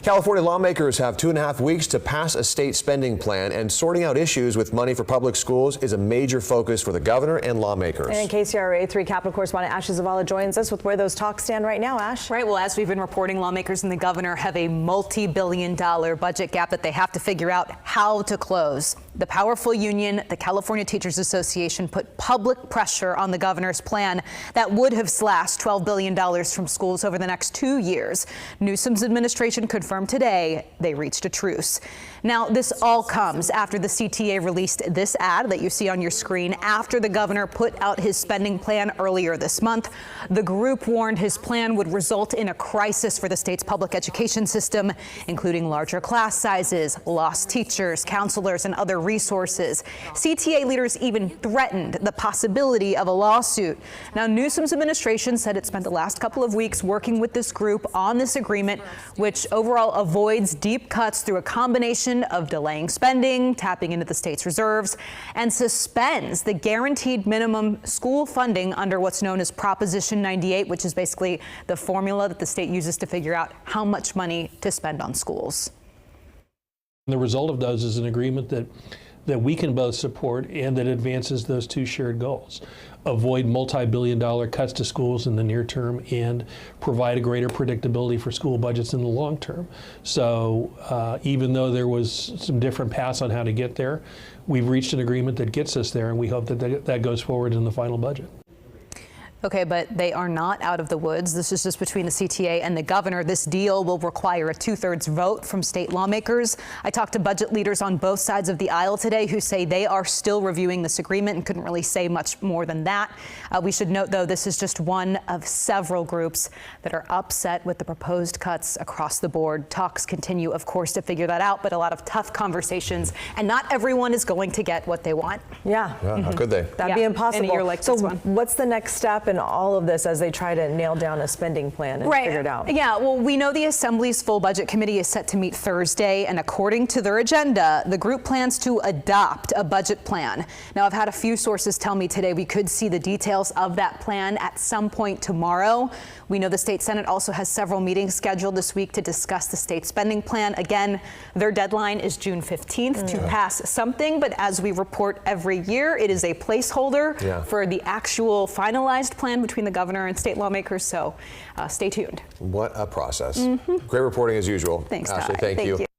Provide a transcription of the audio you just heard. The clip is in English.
California lawmakers have 2.5 weeks to pass a state spending plan, and sorting out issues with money for public schools is a major focus for the governor and lawmakers. And KCRA 3 Capitol correspondent Ash Zavala joins us with where those talks stand right now. Ash. Right. Well, as we've been reporting, lawmakers and the governor have a multi-billion-dollar budget gap that they have to figure out how to close. The powerful union, the California Teachers Association, put public pressure on the governor's plan that would have slashed $12 billion from schools over the next 2 years. Newsom's administration confirmed today they reached a truce. Now, this all comes after the CTA released this ad that you see on your screen after the governor put out his spending plan earlier this month. The group warned his plan would result in a crisis for the state's public education system, including larger class sizes, lost teachers, counselors, and other resources. CTA leaders even threatened the possibility of a lawsuit. Now, Newsom's administration said it spent the last couple of weeks working with this group on this agreement, which overall avoids deep cuts through a combination of delaying spending, tapping into the state's reserves, and suspends the guaranteed minimum school funding under what's known as Proposition 98, which is basically the formula that the state uses to figure out how much money to spend on schools. The result of those is an agreement that we can both support and that advances those two shared goals. Avoid multi-billion-dollar cuts to schools in the near term and provide a greater predictability for school budgets in the long term. So even though there was some different paths on how to get there, we've reached an agreement that gets us there, and we hope that that goes forward in the final budget. Okay, but they are not out of the woods. This is just between the CTA and the governor. This deal will require a 2/3 vote from state lawmakers. I talked to budget leaders on both sides of the aisle today who say they are still reviewing this agreement and couldn't really say much more than that. We should note, though, this is just one of several groups that are upset with the proposed cuts across the board. Talks continue, of course, to figure that out, but a lot of tough conversations, and not everyone is going to get what they want. Yeah. How could they? That'd be impossible. In a year like so this one. What's the next step in all of this as they try to nail down a spending plan and figure it out? Yeah, well, we know the Assembly's full budget committee is set to meet Thursday, and according to their agenda, the group plans to adopt a budget plan. Now, I've had a few sources tell me today we could see the details of that plan at some point tomorrow. We know the state Senate also has several meetings scheduled this week to discuss the state spending plan. Again, their deadline is June 15th to pass something, but as we report every year, it is a placeholder for the actual finalized plan between the governor and state lawmakers, so stay tuned. What a process. Great reporting as usual. Thanks, Ashley, Ty. thank you.